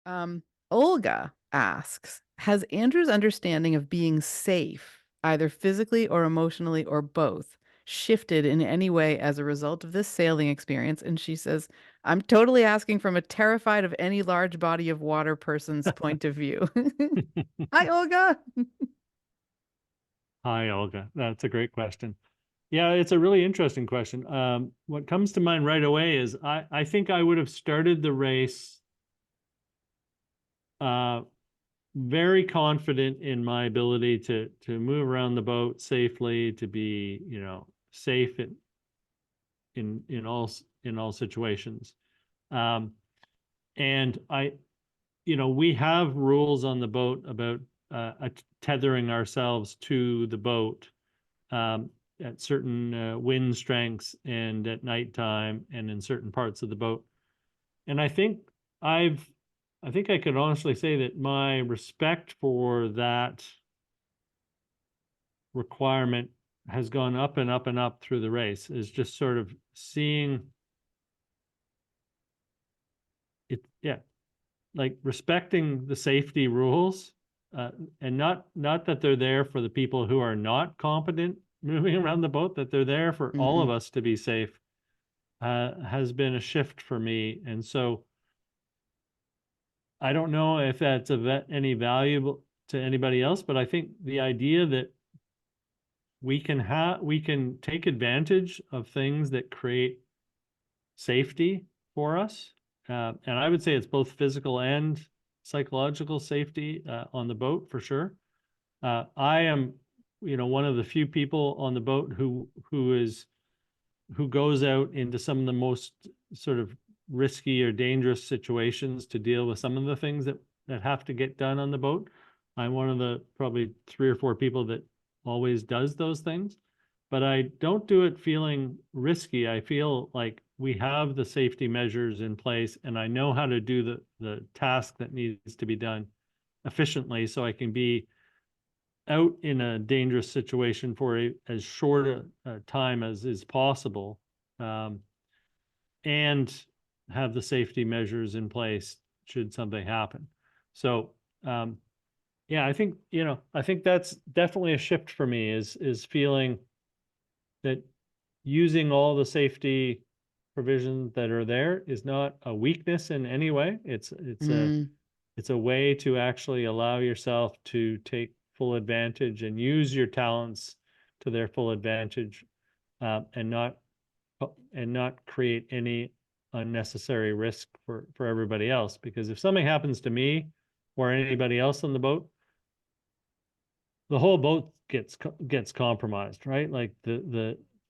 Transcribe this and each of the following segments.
Um, Olga asks, has Andrew's understanding of being safe, either physically or emotionally or both, shifted in any way as a result of this sailing experience? And she says, I'm totally asking from a terrified of any large body of water person's point of view. Hi, Olga. Hi, Olga. That's a great question. Yeah, it's a really interesting question. What comes to mind right away is I think I would have started the race uh, very confident in my ability to move around the boat safely, to be, safe in all situations. Um, and we have rules on the boat about tethering ourselves to the boat um, at certain wind strengths and at nighttime and in certain parts of the boat. And I've, I think I could honestly say that my respect for that requirement has gone up and up and up through the race, is just sort of seeing it, yeah, like respecting the safety rules, and not that they're there for the people who are not competent moving around the boat, that they're there for all Mm-hmm. of us to be safe, has been a shift for me. And so I don't know if that's any valuable to anybody else, but I think the idea that we can take advantage of things that create safety for us. And I would say it's both physical and psychological safety on the boat for sure. I am, one of the few people on the boat who goes out into some of the most sort of risky or dangerous situations to deal with some of the things that have to get done on the boat. I'm one of the probably three or four people that always does those things, but I don't do it feeling risky. I feel like we have the safety measures in place and I know how to do the task that needs to be done efficiently so I can be out in a dangerous situation for as short a time as is possible, um, and have the safety measures in place should something happen. So, yeah, I think that's definitely a shift for me, is feeling that using all the safety provisions that are there is not a weakness in any way. Mm. It's a way to actually allow yourself to take full advantage and use your talents to their full advantage, and not create any unnecessary risk for everybody else. Because if something happens to me or anybody else on the boat, the whole boat gets compromised, right? Like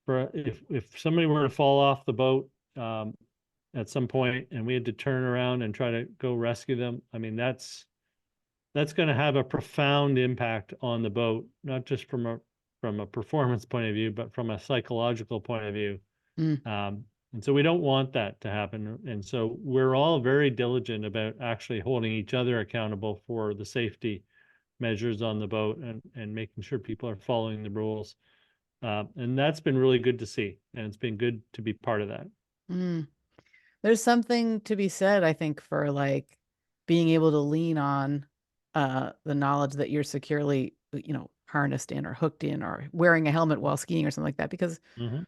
for if somebody were to fall off the boat at some point and we had to turn around and try to go rescue them, I mean that's going to have a profound impact on the boat, not just from a performance point of view, but from a psychological point of view. Mm. And so we don't want that to happen. And so we're all very diligent about actually holding each other accountable for the safety measures on the boat and making sure people are following the rules. And that's been really good to see. And it's been good to be part of that. Mm. There's something to be said, I think, for like being able to lean on the knowledge that you're securely, harnessed in or hooked in or wearing a helmet while skiing or something like that, because Hmm.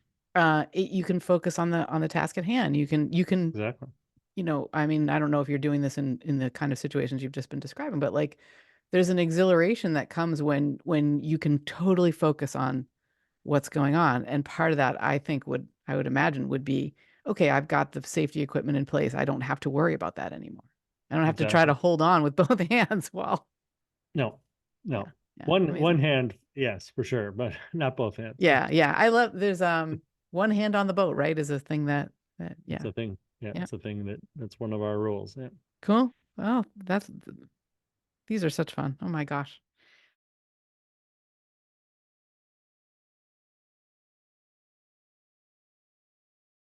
you can focus on the task at hand. You can, Exactly. I mean, I don't know if you're doing this in the kind of situations you've just been describing, but like there's an exhilaration that comes when you can totally focus on what's going on. And part of that, I would imagine would be, okay, I've got the safety equipment in place. I don't have to worry about that anymore. I don't have to try to Exactly. hold on with both hands while, No, yeah, no. yeah, One amazing. hand, yes, for sure, but not both hands. Yeah, yeah. There's one hand on the boat, right? Is a thing that It's yeah, a thing. Yeah, yeah. it's a thing that's one of our rules. Yeah. Cool. Well, these are such fun. Oh my gosh.